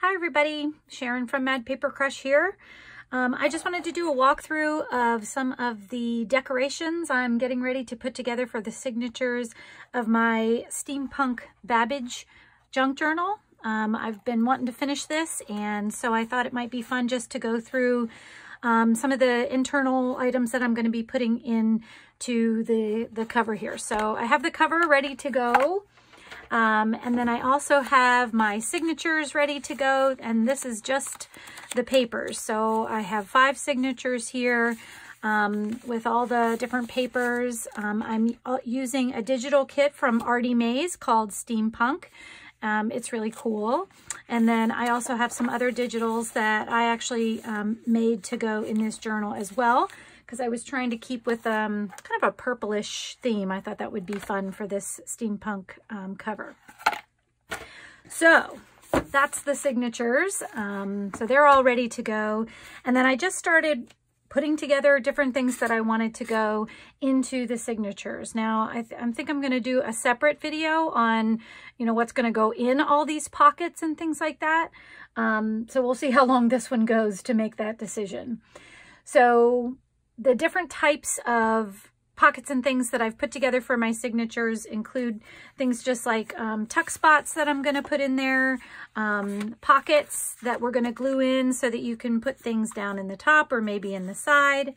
Hi everybody, Sharon from Mad Paper Crush here. I just wanted to do a walkthrough of some of the decorations I'm getting ready to put together for the signatures of my Steampunk Babbage junk journal. I've been wanting to finish this, and so I thought it might be fun just to go through some of the internal items that I'm going to be putting into the cover here. So I have the cover ready to go. And then I also have my signatures ready to go, and this is just the papers. So I have 5 signatures here with all the different papers. I'm using a digital kit from Artie Mays called Steampunk. It's really cool. And then I also have some other digitals that I actually made to go in this journal as well, because I was trying to keep with kind of a purplish theme. I thought that would be fun for this steampunk cover. So that's the signatures. So they're all ready to go. And then I just started putting together different things that I wanted to go into the signatures. Now, I think I'm going to do a separate video on, what's going to go in all these pockets and things like that. So we'll see how long this one goes to make that decision. So the different types of pockets and things that I've put together for my signatures include things just like tuck spots that I'm going to put in there, pockets that we're going to glue in so that you can put things down in the top or maybe in the side.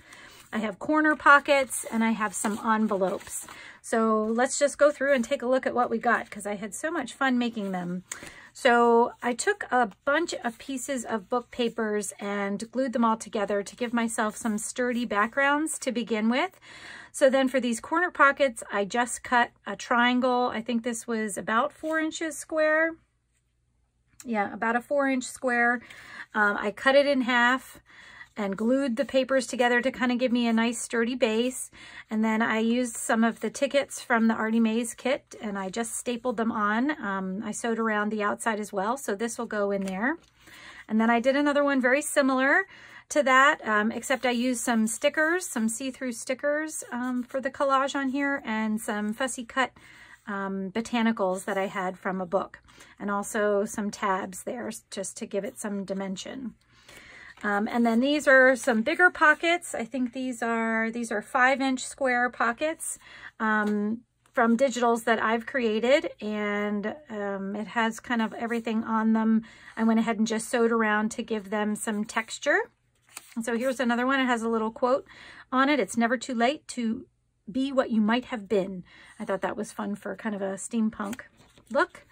I have corner pockets, and I have some envelopes. So let's just go through and take a look at what we got, because I had so much fun making them. So I took a bunch of pieces of book papers and glued them all together to give myself some sturdy backgrounds to begin with. So then for these corner pockets, I just cut a triangle. I think this was about 4 inches square. Yeah, about a 4-inch square. I cut it in half and glued the papers together to kind of give me a nice sturdy base. And then I used some of the tickets from the Artie Mays kit, and I just stapled them on. I sewed around the outside as well, so this will go in there. And then I did another one very similar to that, except I used some stickers, some see-through stickers for the collage on here, and some fussy cut botanicals that I had from a book, and also some tabs there just to give it some dimension. And then these are some bigger pockets. I think these are 5-inch square pockets from digitals that I've created, and it has kind of everything on them. I went ahead and just sewed around to give them some texture. And so here's another one. It has a little quote on it. It's never too late to be what you might have been. I thought that was fun for kind of a steampunk look.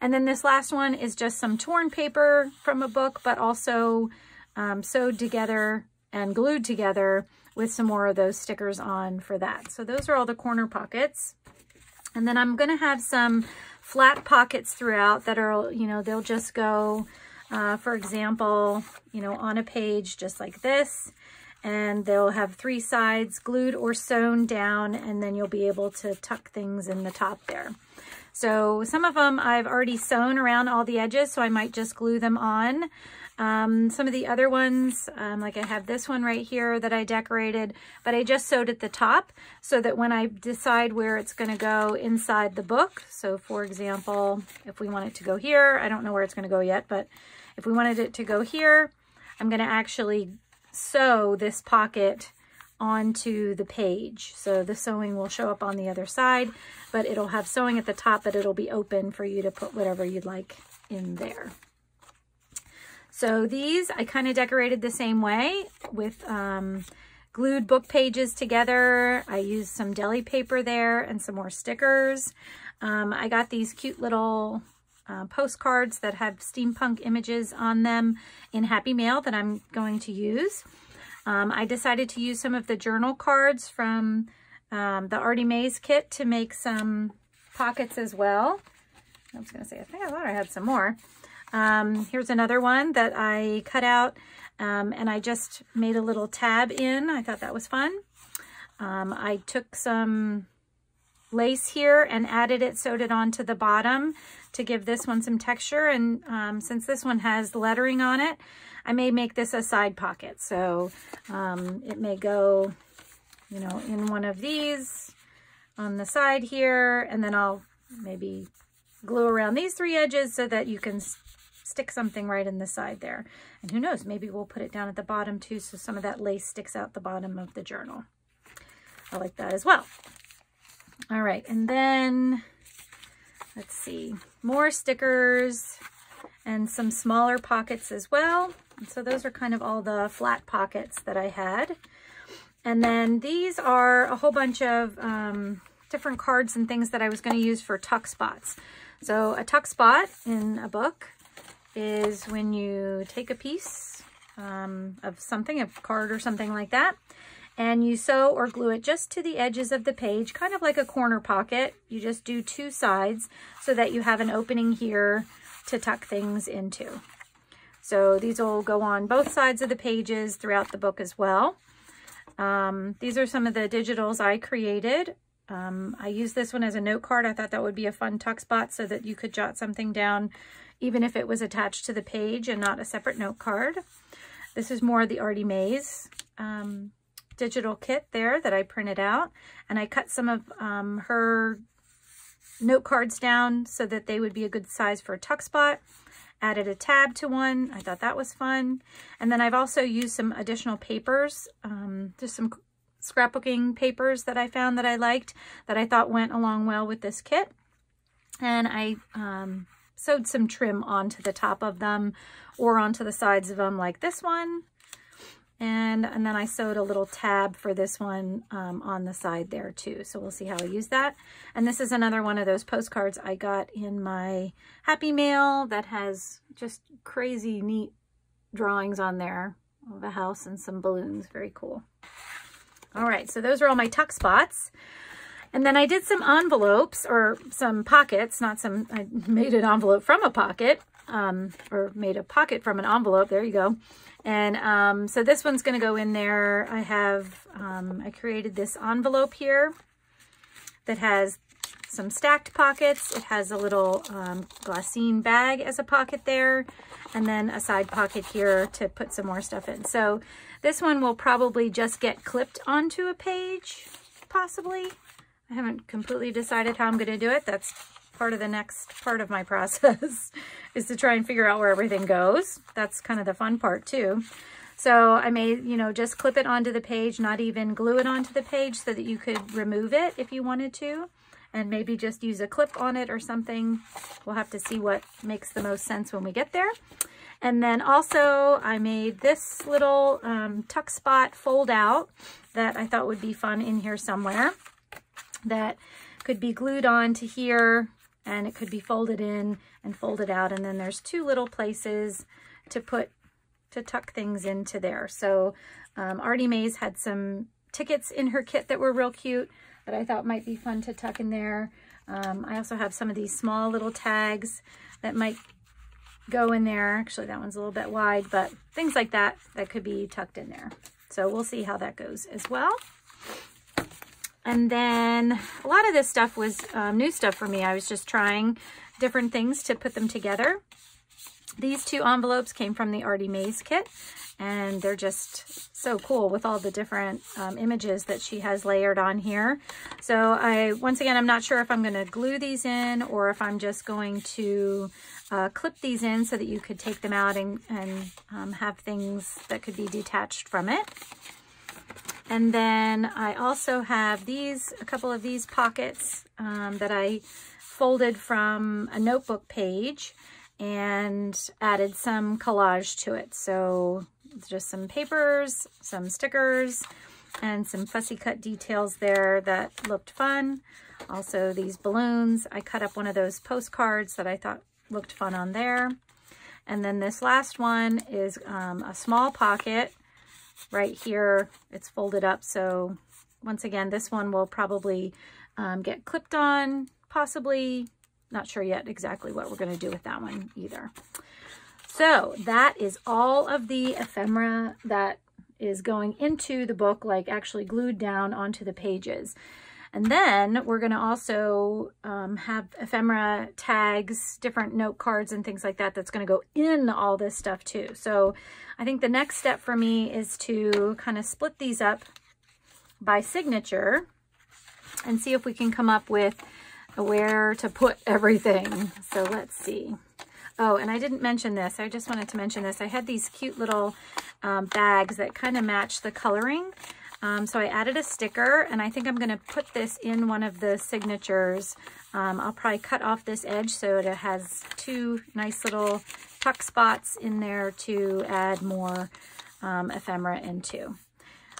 And then this last one is just some torn paper from a book, but also sewed together and glued together with some more of those stickers on for that. So those are all the corner pockets. And then I'm going to have some flat pockets throughout that are, they'll just go, for example, on a page just like this. And they'll have 3 sides glued or sewn down, and then you'll be able to tuck things in the top there. So some of them I've already sewn around all the edges, so I might just glue them on. Some of the other ones, like I have this one right here that I decorated, but I just sewed at the top so that when I decide where it's going to go inside the book, so for example, if we want it to go here, I don't know where it's going to go yet, but if we wanted it to go here, I'm going to actually sew this pocket onto the page. So the sewing will show up on the other side, but it'll have sewing at the top, but it'll be open for you to put whatever you'd like in there. So these I kind of decorated the same way with glued book pages together. I used some deli paper there and some more stickers. I got these cute little postcards that have steampunk images on them in Happy Mail that I'm going to use. I decided to use some of the journal cards from the Artie Mays kit to make some pockets as well. I was going to say, I thought I had some more. Here's another one that I cut out, and I just made a little tab in. I thought that was fun. I took some lace here and added it, sewed it onto the bottom to give this one some texture. And since this one has lettering on it, I may make this a side pocket. So it may go, in one of these on the side here, and then I'll maybe glue around these 3 edges so that you can stick something right in the side there. And who knows, maybe we'll put it down at the bottom too, so some of that lace sticks out the bottom of the journal. I like that as well. All right, and then let's see, more stickers and some smaller pockets as well. And so those are kind of all the flat pockets that I had. And then these are a whole bunch of different cards and things that I was going to use for tuck spots. So a tuck spot in a book is when you take a piece of something, a card or something like that, and you sew or glue it just to the edges of the page, kind of like a corner pocket. You just do two sides so that you have an opening here to tuck things into. So these will go on both sides of the pages throughout the book as well. These are some of the digitals I created. I used this one as a note card. I thought that would be a fun tuck spot so that you could jot something down even if it was attached to the page and not a separate note card. This is more of the Artie Mays digital kit there that I printed out, and I cut some of her note cards down so that they would be a good size for a tuck spot. Added a tab to one. I thought that was fun. And then I've also used some additional papers, just some scrapbooking papers that I found that I liked, that I thought went along well with this kit. And I sewed some trim onto the top of them or onto the sides of them like this one. And then I sewed a little tab for this one on the side there too. So we'll see how I use that. And this is another one of those postcards I got in my Happy Mail that has just crazy neat drawings on there of a house and some balloons. Very cool. All right, so those are all my tuck spots. And then I did some envelopes or some pockets, not some, I made an envelope from a pocket, or made a pocket from an envelope. There you go. And so this one's going to go in there. I have, I created this envelope here that has some stacked pockets. It has a little glassine bag as a pocket there, and then a side pocket here to put some more stuff in. So this one will probably just get clipped onto a page, possibly. I haven't completely decided how I'm going to do it. That's part of the next part of my process is to try and figure out where everything goes. That's kind of the fun part too. So I may, you know, just clip it onto the page, not even glue it onto the page so that you could remove it if you wanted to, and maybe just use a clip on it or something. We'll have to see what makes the most sense when we get there. And then also I made this little tuck spot fold out that I thought would be fun in here somewhere, that could be glued on to here, and it could be folded in and folded out. And then there's two little places to tuck things into there. So Artie Mays had some tickets in her kit that were real cute that I thought might be fun to tuck in there. I also have some of these small little tags that might go in there. Actually, that one's a little bit wide, but things like that that could be tucked in there. So we'll see how that goes as well. And then a lot of this stuff was new stuff for me. I was just trying different things to put them together. These two envelopes came from the Artie Mays kit, and they're just so cool with all the different images that she has layered on here. So once again, I'm not sure if I'm going to glue these in or if I'm just going to clip these in so that you could take them out and have things that could be detached from it. And then I also have a couple of these pockets that I folded from a notebook page and added some collage to it. So just some papers, some stickers, and some fussy cut details there that looked fun. Also these balloons. I cut up one of those postcards that I thought looked fun on there. And then this last one is a small pocket. Right here, it's folded up. So once again, this one will probably get clipped on, possibly. Not sure yet exactly what we're going to do with that one either. So that is all of the ephemera that is going into the book, like actually glued down onto the pages. And then we're going to also have ephemera tags, different note cards and things like that that's going to go in all this stuff too. So I think the next step for me is to kind of split these up by signature and see if we can come up with where to put everything. So let's see. Oh, and I didn't mention this. I just wanted to mention this. I had these cute little bags that kind of match the coloring. So I added a sticker, and I think I'm going to put this in one of the signatures. I'll probably cut off this edge so it has two nice little tuck spots in there to add more ephemera into.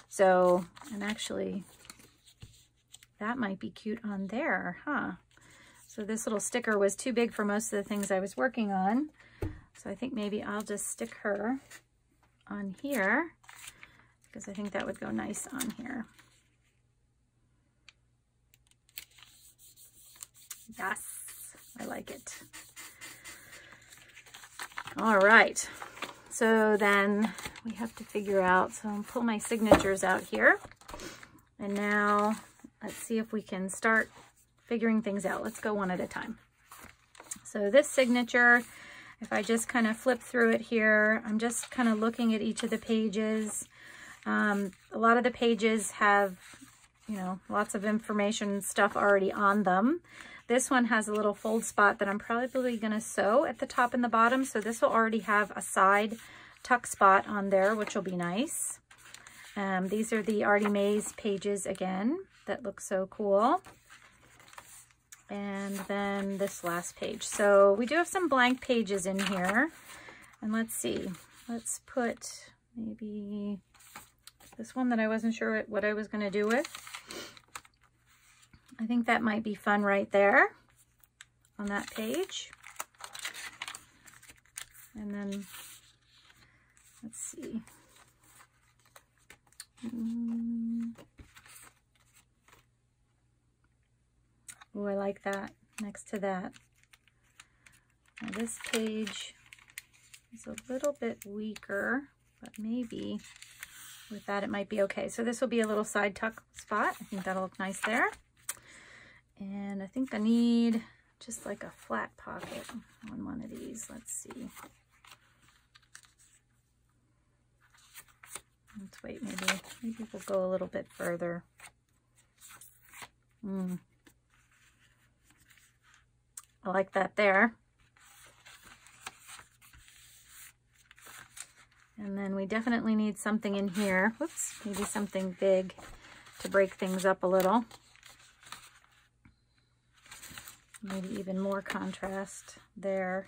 So, and actually, that might be cute on there, huh? So this little sticker was too big for most of the things I was working on. So I think maybe I'll just stick her on here, because I think that would go nice on here. Yes, I like it. All right, so then we have to figure out, so I'll pull my signatures out here. And now let's see if we can start figuring things out. Let's go one at a time. So this signature, if I just kind of flip through it here, I'm just kind of looking at each of the pages. A lot of the pages have, you know, lots of information stuff already on them. This one has a little fold spot that I'm probably going to sew at the top and the bottom. So this will already have a side tuck spot on there, which will be nice. These are the Artie Mays pages again that look so cool. And then this last page. So we do have some blank pages in here. And let's see, let's put maybe this one that I wasn't sure what I was going to do with. I think that might be fun right there on that page. And then, let's see. Oh, I like that next to that. Now this page is a little bit weaker, but maybe with that it might be okay. So this will be a little side tuck spot. I think that'll look nice there. And I think I need just like a flat pocket on one of these. Let's see. Let's wait, maybe we'll go a little bit further. I like that there. And then we definitely need something in here. Whoops, maybe something big to break things up a little. Maybe even more contrast there.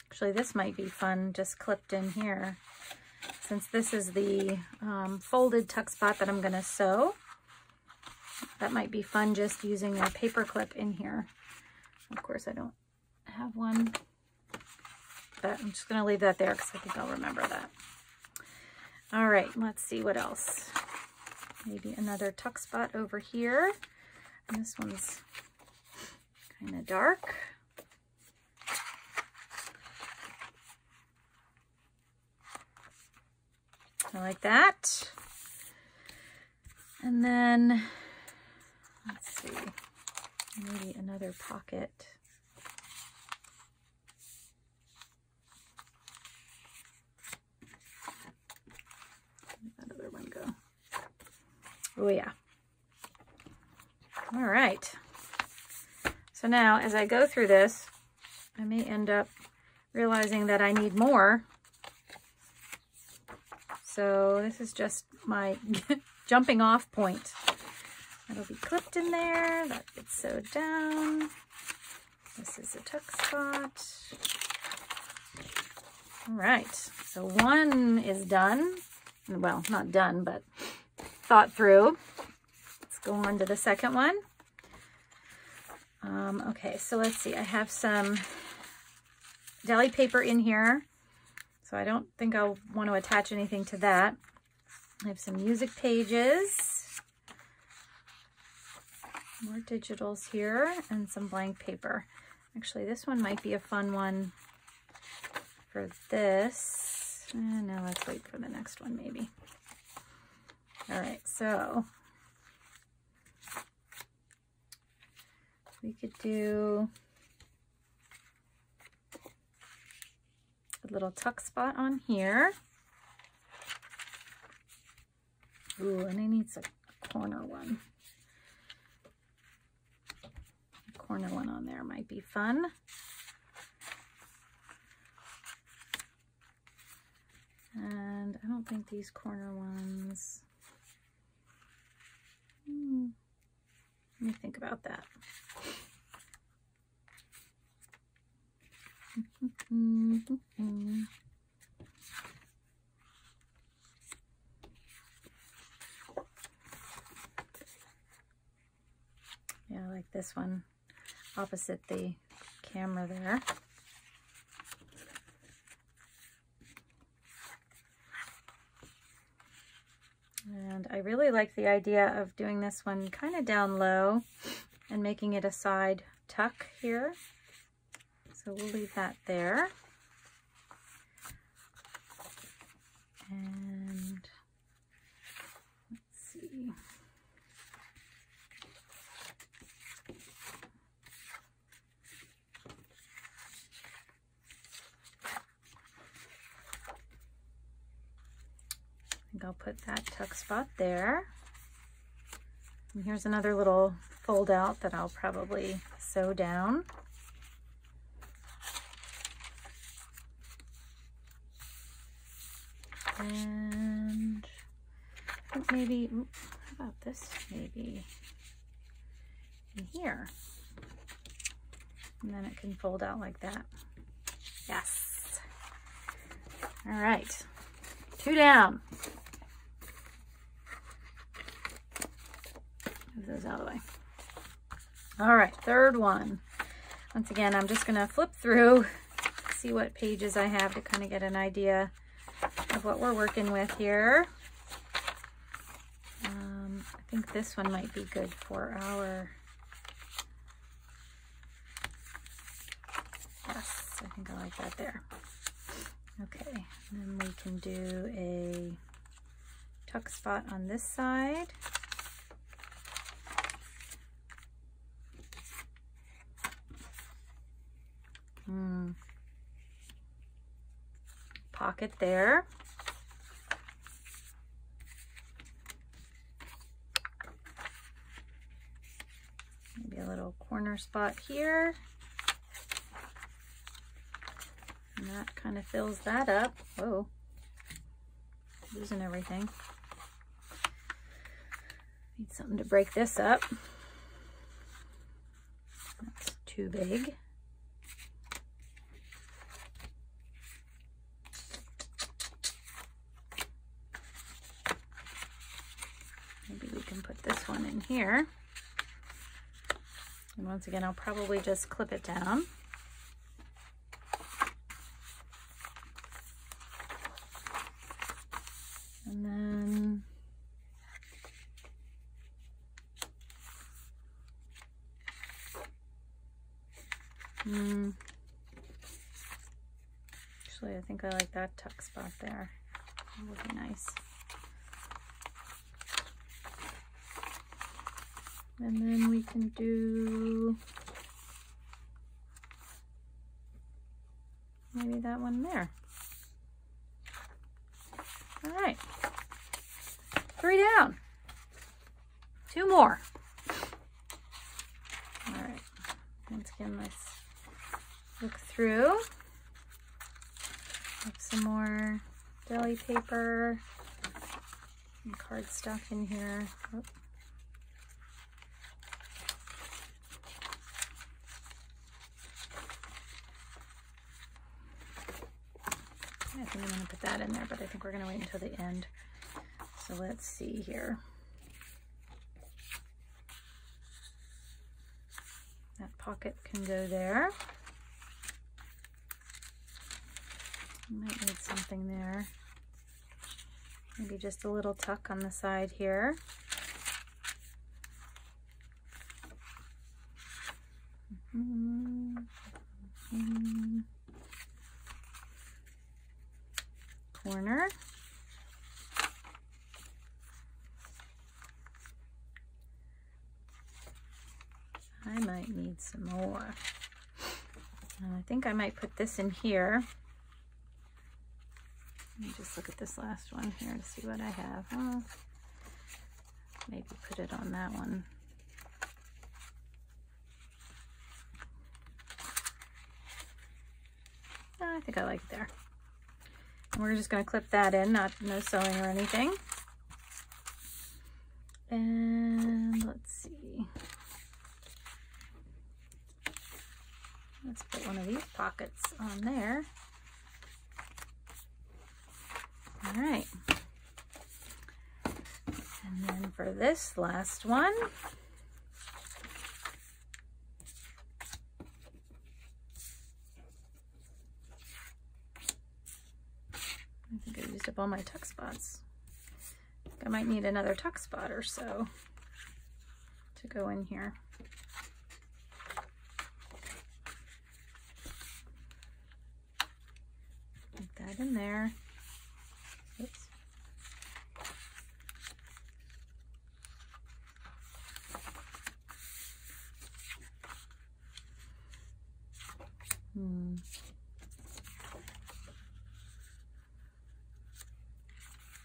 Actually, this might be fun just clipped in here. Since this is the folded tuck spot that I'm going to sew, that might be fun just using a paper clip in here. Of course, I don't have one, but I'm just going to leave that there because I think I'll remember that. All right, let's see what else. Maybe another tuck spot over here. And this one's kind of dark. I like that. And then, let's see, maybe another pocket. Where'd that other one go? Oh yeah. All right. So now as I go through this, I may end up realizing that I need more. So this is just my jumping off point. That'll be clipped in there. That gets sewed down. This is a tuck spot. All right. So one is done. Well, not done, but thought through. Let's go on to the second one. Okay, so let's see. I have some deli paper in here, so I don't think I'll want to attach anything to that. I have some music pages, more digitals here, and some blank paper. Actually, this one might be a fun one for this. No, let's wait for the next one maybe. All right, so we could do a little tuck spot on here. Ooh, and it needs a corner one. corner one on there might be fun. And I don't think these corner ones, let me think about that. Yeah, I like this one opposite the camera there. And I really like the idea of doing this one kind of down low and making it a side tuck here. So we'll leave that there. And let's see. I'll put that tuck spot there. And here's another little fold out that I'll probably sew down. And I think maybe, how about this maybe in here? And then it can fold out like that. Yes. All right, 2 down. Move those out of the way. All right, 3rd one. Once again, I'm just gonna flip through, see what pages I have to kind of get an idea of what we're working with here. I think this one might be good for our, yes, I think I like that there. Okay, and then we can do a tuck spot on this side. Pocket there. Maybe a little corner spot here. And that kind of fills that up. Whoa, losing everything. Need something to break this up. That's too big. Maybe we can put this one in here. And once again, I'll probably just clip it down. And then actually, I think I like that tuck spot there. That would be nice. And then we can do maybe that one there. All right, 3 down, 2 more. All right, once again, let's look through. Have some more deli paper and cardstock in here. Oh. I think I'm going to put that in there, but I think we're going to wait until the end. So let's see here. That pocket can go there. Might need something there. Maybe just a little tuck on the side here. Corner. I might need some more. And I think I might put this in here. Let me just look at this last one here to see what I have. Oh, maybe put it on that one. think I like it there. And we're just going to clip that in, no sewing or anything. And let's see. Let's put one of these pockets on there. All right. And then for this last one, I think I used up all my tuck spots. I think I might need another tuck spot or so to go in here. Put that in there. Oops. I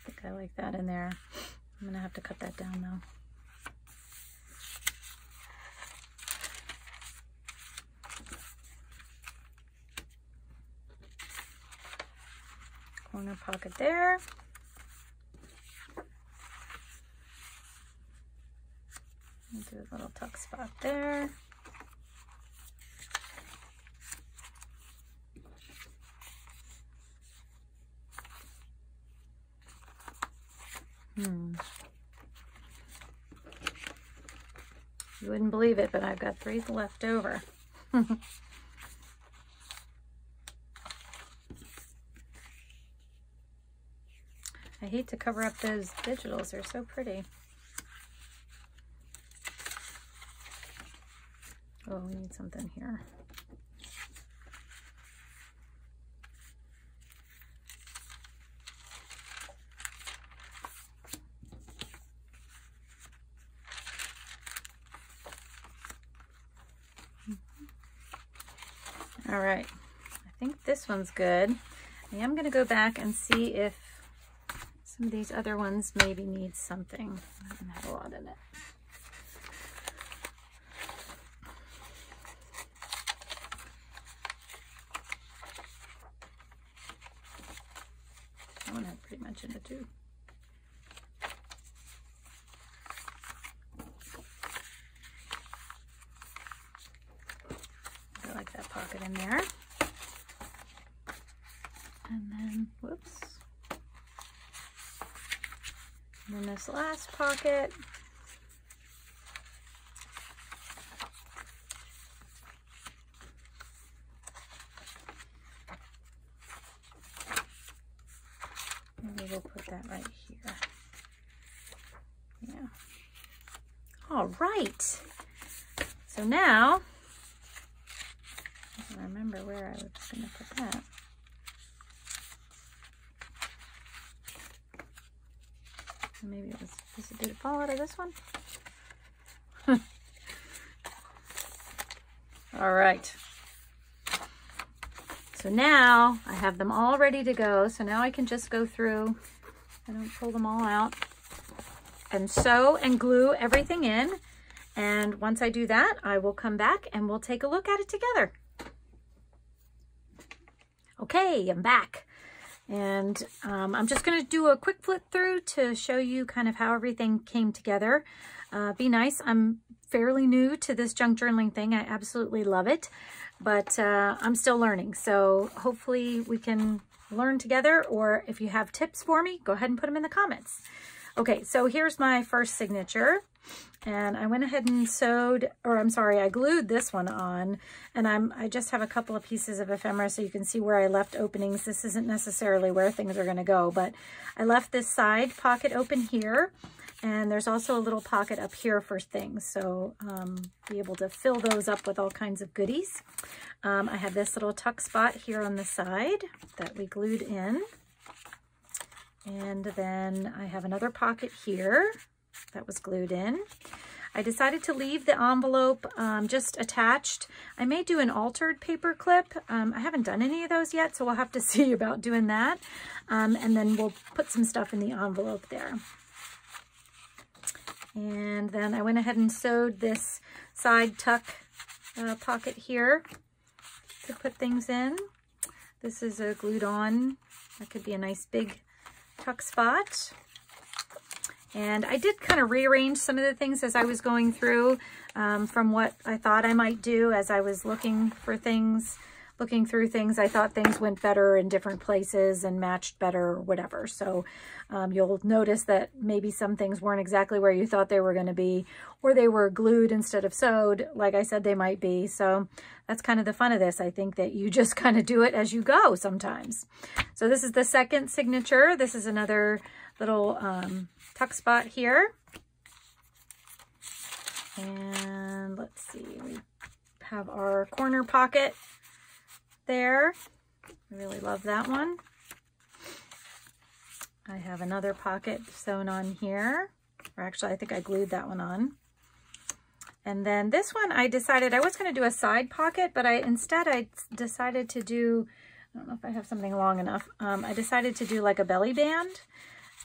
think I like that in there. I'm gonna have to cut that down though. Corner pocket there. Do a little tuck spot there. You wouldn't believe it, but I've got 3 left over. I hate to cover up those digitals, they're so pretty. Oh, we need something here. All right, I think this one's good. I am going to go back and see if some of these other ones maybe need something. I don't have a lot in it. That one had pretty much in it too. I like that pocket in there. And then, whoops. And then this last pocket. Maybe we'll put that right here. Yeah. All right. So now, I don't remember where I was going to put that. Maybe it was, did it fall out of this one? All right. So now I have them all ready to go. So now I can just go through, I don't pull them all out, and sew and glue everything in. And once I do that, I will come back and we'll take a look at it together. Okay, I'm back. And I'm just going to do a quick flip through to show you kind of how everything came together. Be nice. I'm fairly new to this junk journaling thing. I absolutely love it, but I'm still learning. So hopefully we can learn together, or if you have tips for me, go ahead and put them in the comments. Okay, so here's my first signature. And I went ahead and sewed, or I'm sorry, I glued this one on, and I just have a couple of pieces of ephemera so you can see where I left openings. This isn't necessarily where things are going to go, but I left this side pocket open here, and there's also a little pocket up here for things, so be able to fill those up with all kinds of goodies. I have this little tuck spot here on the side that we glued in, and then I have another pocket here that was glued in. I decided to leave the envelope just attached. I may do an altered paper clip. I haven't done any of those yet, so we'll have to see about doing that. And then we'll put some stuff in the envelope there. And then I went ahead and sewed this side tuck pocket here to put things in. This is a glued on. That could be a nice big tuck spot. And I did kind of rearrange some of the things as I was going through from what I thought I might do as I was looking for things, looking through things. I thought things went better in different places and matched better or whatever. So you'll notice that maybe some things weren't exactly where you thought they were going to be, or they were glued instead of sewed, like I said they might be. So that's kind of the fun of this. I think that you just kind of do it as you go sometimes. So this is the second signature. This is another little tuck spot here. And let's see, we have our corner pocket there. I really love that one. I have another pocket sewn on here, or actually I think I glued that one on. And then this one I decided I was going to do a side pocket, but instead I decided to do, I don't know if I have something long enough, I decided to do like a belly band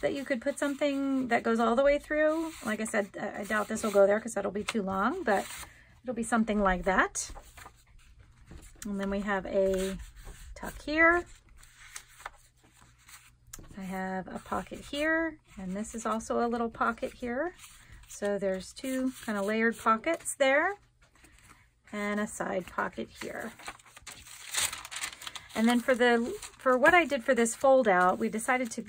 that you could put something that goes all the way through. Like I said, I doubt this will go there because that'll be too long, but it'll be something like that. And then we have a tuck here. I have a pocket here, and this is also a little pocket here. So there's two kind of layered pockets there, and a side pocket here. And then for what I did for this fold out, we decided to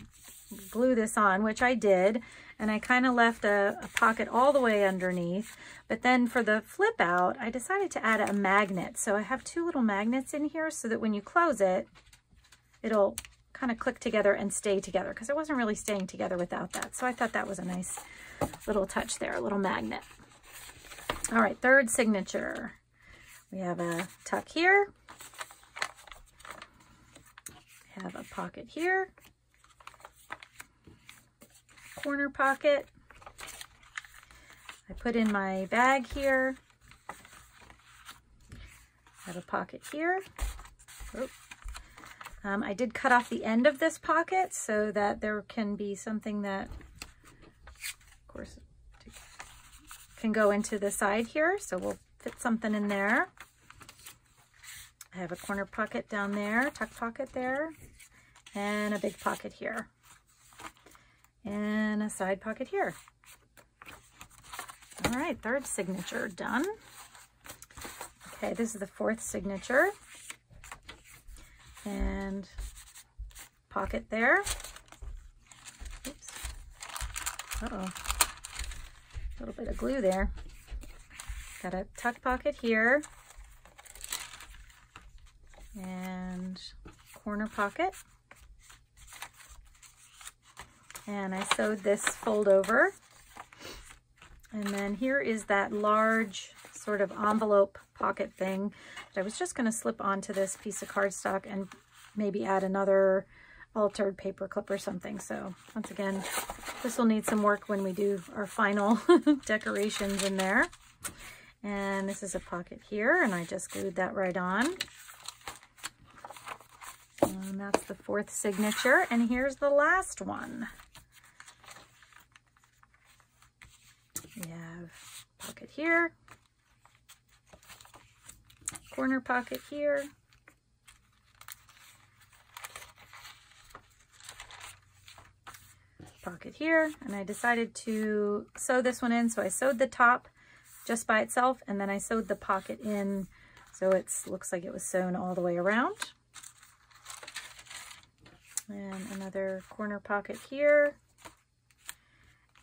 glue this on, which I did, and I kind of left a pocket all the way underneath. But then for the flip out, I decided to add a magnet. So I have two little magnets in here so that when you close it, it'll kind of click together and stay together, because it wasn't really staying together without that. So I thought that was a nice little touch there, a little magnet. All right, third signature. We have a tuck here. We have a pocket here. Corner pocket. I put in my bag here. I have a pocket here. Oh. I did cut off the end of this pocket so that there can be something that, of course, can go into the side here. So we'll fit something in there. I have a corner pocket down there, tuck pocket there, and a big pocket here. And a side pocket here. All right, third signature done. Okay, this is the fourth signature. And pocket there. Oops. Uh-oh. A little bit of glue there. Got a tuck pocket here. And corner pocket. And I sewed this fold over. And then here is that large sort of envelope pocket thing that I was just going to slip onto this piece of cardstock and maybe add another altered paper clip or something. So once again, this will need some work when we do our final decorations in there. And this is a pocket here, and I just glued that right on. And that's the fourth signature. And here's the last one. We have pocket here, corner pocket here, pocket here, and I decided to sew this one in. So I sewed the top just by itself, and then I sewed the pocket in so it looks like it was sewn all the way around. And another corner pocket here.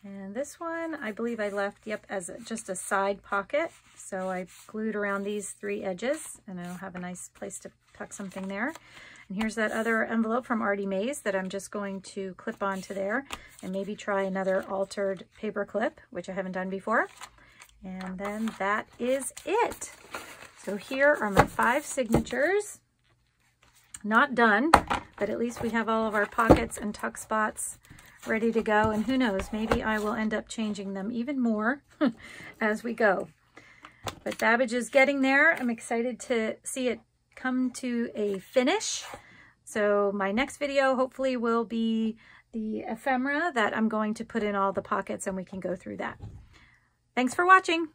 And this one, I believe I left, yep, as just a side pocket. So I glued around these three edges, and I'll have a nice place to tuck something there. And here's that other envelope from Artie Mays that I'm just going to clip onto there, and maybe try another altered paper clip, which I haven't done before. And then that is it. So here are my 5 signatures. Not done, but at least we have all of our pockets and tuck spots ready to go, and who knows, maybe I will end up changing them even more as we go. But Babbage is getting there. I'm excited to see it come to a finish. So my next video hopefully will be the ephemera that I'm going to put in all the pockets, and we can go through that. Thanks for watching.